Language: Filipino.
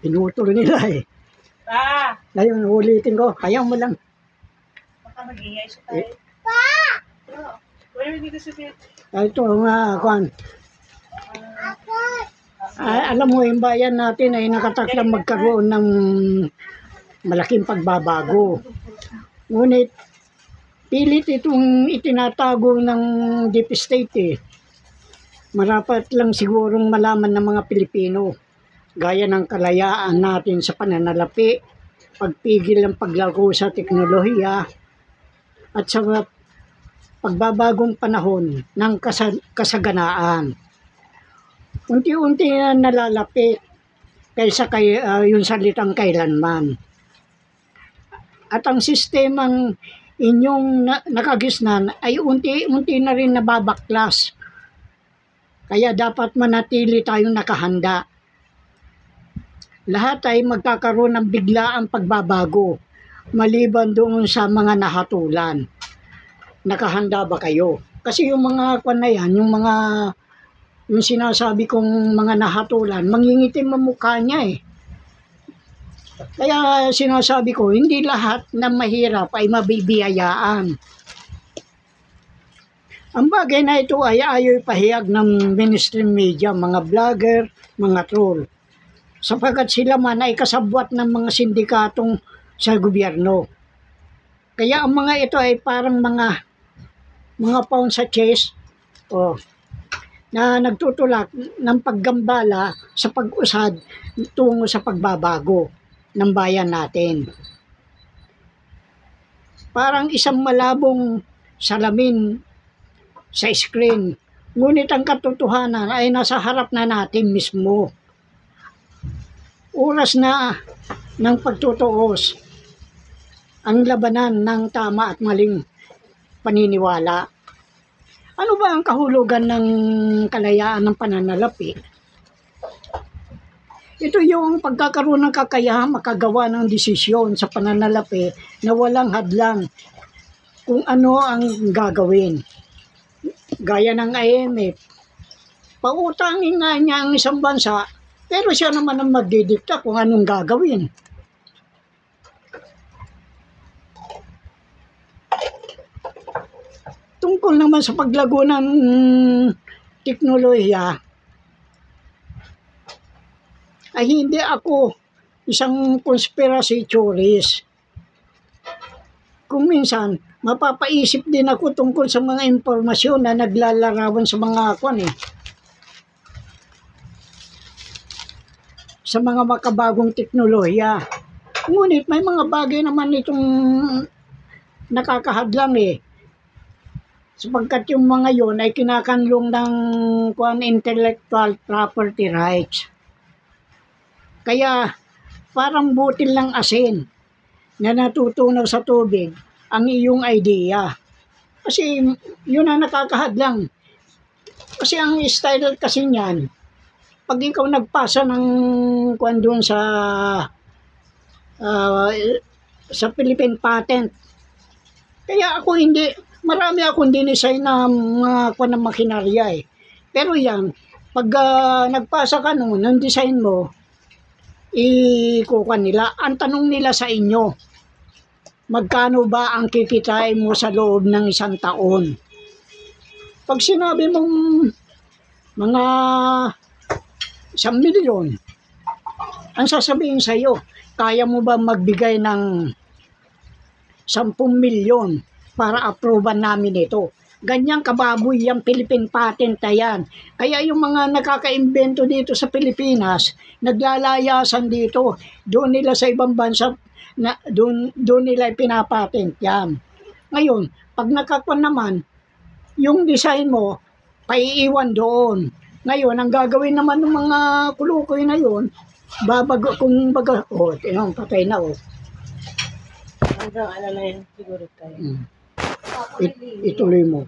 Pinutol nila eh. Ngayon, ulitin ko. Kaya mo lang. Baka mag-ingay siya tayo. Wala dito sa bed. Ito nga, Juan. Alam mo, yung bayan natin ay nakataklang magkaroon ng malaking pagbabago. Ngunit, pilit itong itinatago ng deep state eh. Marapat lang sigurong malaman ng mga Pilipino, gaya ng kalayaan natin sa pananalapi, pagpigil ng paglago sa teknolohiya, at sa pagbabagong panahon ng kasaganaan. Unti-unti na nalalapit kaysa yung salitang kailanman. At ang sistemang inyong nakagisnan ay unti-unti na rin nababaklas. Kaya dapat manatili tayong nakahanda. Lahat ay magkakaroon ng biglaang pagbabago, maliban doon sa mga nahatulan. Nakahanda ba kayo? Kasi yung mga kwan na yan, yung sinasabi kong mga nahatulan, mangingitim ang mukha niya eh. Kaya sinasabi ko, hindi lahat ng mahirap ay mabibiyayaan. Ang bagay na ito ay ayaw ipahayag ng mainstream media, mga vlogger, mga troll. Sapagkat sila man ay kasabwat ng mga sindikatong sa gobyerno. Kaya ang mga ito ay parang mga pawn sa chest na nagtutulak ng paggambala sa pag-usad tungo sa pagbabago ng bayan natin. Parang isang malabong salamin sa screen, ngunit ang katotohanan ay nasa harap na natin mismo. Oras na ng pagtutuos ang labanan ng tama at maling paniniwala. Ano ba ang kahulugan ng kalayaan ng pananalapi? Ito yung pagkakaroon ng kakayahan makagawa ng desisyon sa pananalapi na walang hadlang kung ano ang gagawin. Gaya ng IMF, pautangin nga niya ang isang bansa, pero siya naman ang magdidikta kung anong gagawin. Tungkol naman sa paglago ng teknolohiya, ay hindi ako isang conspiracy theorist. Kung minsan, mapapaisip din ako tungkol sa mga impormasyon na naglalarawan sa mga sa mga makabagong teknolohiya. Ngunit may mga bagay naman itong nakakahadlang eh. Sapagkat yung mga yon ay kinakanlong ng intellectual property rights. Kaya parang butil ng asin na natutunaw sa tubig ang iyong idea. Kasi yun ang nakakahadlang. Kasi ang style kasi niyan, pag ikaw nagpasa ng doon sa Philippine patent, kaya ako marami akong dinesign na mga ng makinarya eh. Pero yan, pag nagpasa ka noon, ng design mo, ikukuha nila. Ang tanong nila sa inyo, magkano ba ang kikitain mo sa loob ng 1 taon? Pag sinabi mong mga 1 milyon, ang sasabihin sa iyo, kaya mo ba magbigay ng 10 milyon para approvean namin ito? Ganyang kababoy yung Philippine patent na yan. Kaya yung mga nakaka-invento dito sa Pilipinas, naglalayasan dito. Doon nila sa ibang bansa, doon nila pinapatent yan. Ngayon, pag nakakuan naman, yung design mo, paiiwan doon. Ngayon, ang gagawin naman ng mga kulukoy na yun, patay na Hanggang ano na yun, siguro tayo. Ituloy mo.